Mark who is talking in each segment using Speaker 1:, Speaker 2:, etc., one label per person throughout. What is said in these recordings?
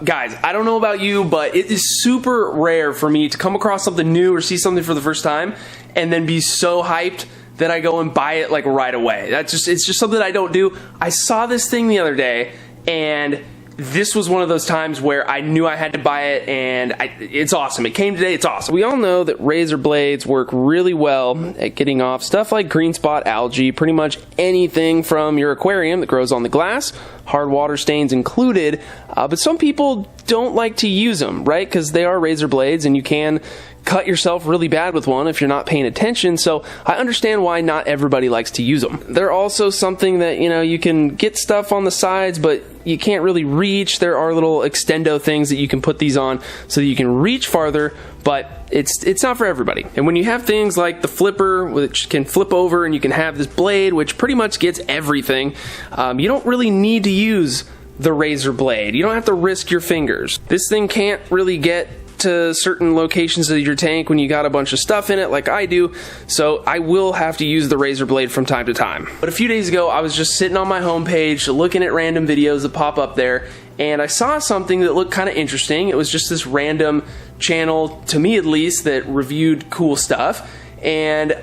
Speaker 1: Guys, I don't know about you, but it is super rare for me to come across something new or see something for the first time and then be so hyped that I go and buy it like right away. It's just something I don't do. I saw this thing the other day, and this was one of those times where I knew I had to buy it, and it's awesome. It came today, it's awesome. We all know that razor blades work really well at getting off stuff like green spot algae, pretty much anything from your aquarium that grows on the glass, hard water stains included, but some people don't like to use them, right? Because they are razor blades, and you can cut yourself really bad with one if you're not paying attention, so I understand why not everybody likes to use them. They're also something that, you know, you can get stuff on the sides, but you can't really reach. There are little extendo things that you can put these on so that you can reach farther, but it's not for everybody. And when you have things like the flipper, which can flip over, and you can have this blade, which pretty much gets everything, you don't really need to use the razor blade. You don't have to risk your fingers. This thing can't really get to certain locations of your tank when you got a bunch of stuff in it like I do, so I will have to use the razor blade from time to time. But a few days ago, I was just sitting on my homepage looking at random videos that pop up there, and I saw something that looked kind of interesting. It was just this random channel, to me at least, that reviewed cool stuff, and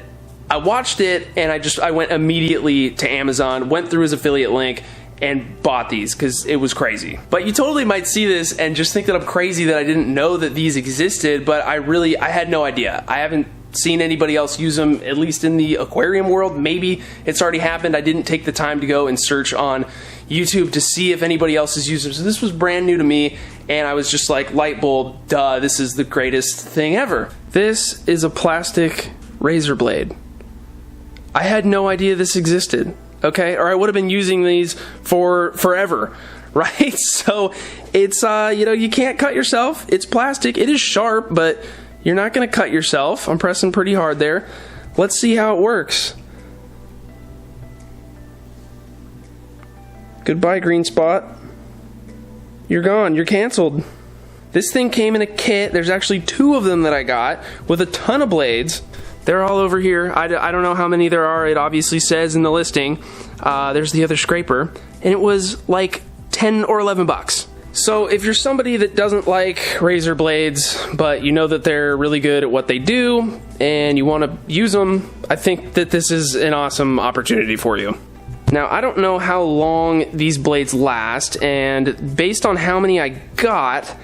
Speaker 1: I watched it, and I went immediately to Amazon, went through his affiliate link, and bought these because it was crazy. But you totally might see this and just think that I'm crazy that I didn't know that these existed, but I had no idea. I haven't seen anybody else use them, at least in the aquarium world. Maybe it's already happened. I didn't take the time to go and search on YouTube to see if anybody else has used them. So this was brand new to me, and I was just like, light bulb, duh, this is the greatest thing ever. This is a plastic razor blade. I had no idea this existed. Okay, or I would have been using these for forever, right? So it's, you know, you can't cut yourself. It's plastic. It is sharp, but you're not going to cut yourself. I'm pressing pretty hard there. Let's see how it works. Goodbye, green spot. You're gone. You're canceled. This thing came in a kit. There's actually 2 of them that I got with a ton of blades. They're all over here. I don't know how many there are. It obviously says in the listing. There's the other scraper. And it was like 10 or 11 bucks. So if you're somebody that doesn't like razor blades, but you know that they're really good at what they do, and you want to use them, I think that this is an awesome opportunity for you. Now, I don't know how long these blades last, and based on how many I got,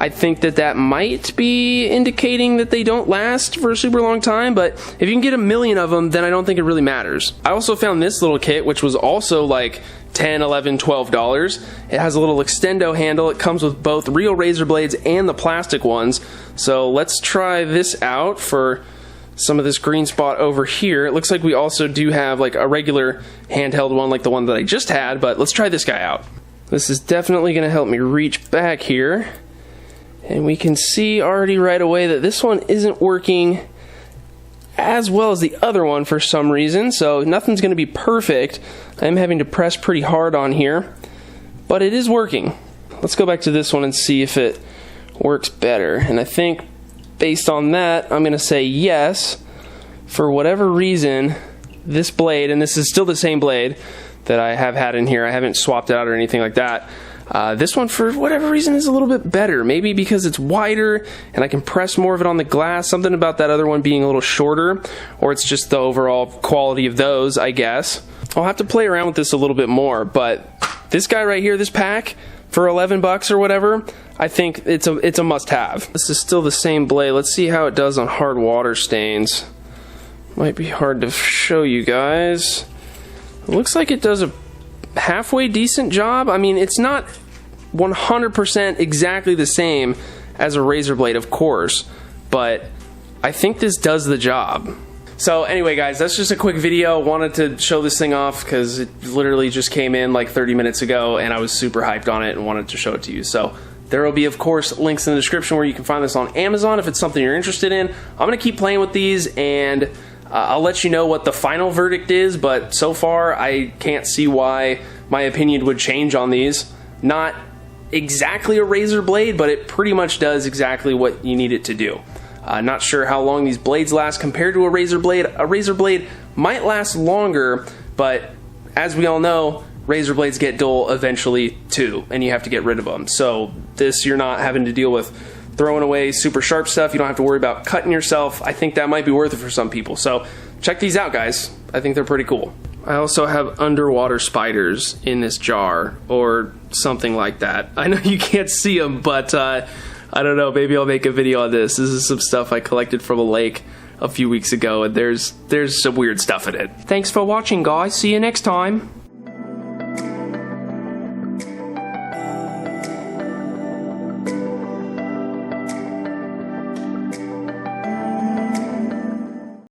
Speaker 1: I think that might be indicating that they don't last for a super long time, but if you can get a million of them, then I don't think it really matters. I also found this little kit, which was also like $10, $11, $12. It has a little extendo handle. It comes with both real razor blades and the plastic ones. So let's try this out for some of this green spot over here. It looks like we also do have like a regular handheld one like the one that I just had, but let's try this guy out. This is definitely going to help me reach back here. And we can see already right away that this one isn't working as well as the other one for some reason, so nothing's going to be perfect. I'm having to press pretty hard on here, but it is working. Let's go back to this one and see if it works better. And I think based on that, I'm going to say yes. For whatever reason, this blade, and this is still the same blade that I have had in here, I haven't swapped it out or anything like that. This one, for whatever reason, is a little bit better. Maybe because it's wider and I can press more of it on the glass. Something about that other one being a little shorter, or it's just the overall quality of those, I guess. I'll have to play around with this a little bit more, but this guy right here, this pack, for 11 bucks or whatever, I think it's a must-have. This is still the same blade. Let's see how it does on hard water stains. Might be hard to show you guys. It looks like it does a halfway decent job. I mean, it's not 100% exactly the same as a razor blade, of course, but I think this does the job. So anyway, guys, that's just a quick video. Wanted to show this thing off because it literally just came in like 30 minutes ago, and I was super hyped on it and wanted to show it to you. So there will be, of course, links in the description where you can find this on Amazon if it's something you're interested in. I'm going to keep playing with these, and I'll let you know what the final verdict is, but so far I can't see why my opinion would change on these. Not exactly a razor blade, but it pretty much does exactly what you need it to do. Not sure how long these blades last compared to a razor blade. A razor blade might last longer, but as we all know, razor blades get dull eventually too, and you have to get rid of them. So this, you're not having to deal with throwing away super sharp stuff. You don't have to worry about cutting yourself. I think that might be worth it for some people. So check these out, guys. I think they're pretty cool. I also have underwater spiders in this jar or something like that. I know you can't see them, but I don't know, maybe I'll make a video on this. This is some stuff I collected from a lake a few weeks ago, and there's some weird stuff in it. Thanks for watching, guys. See you next time.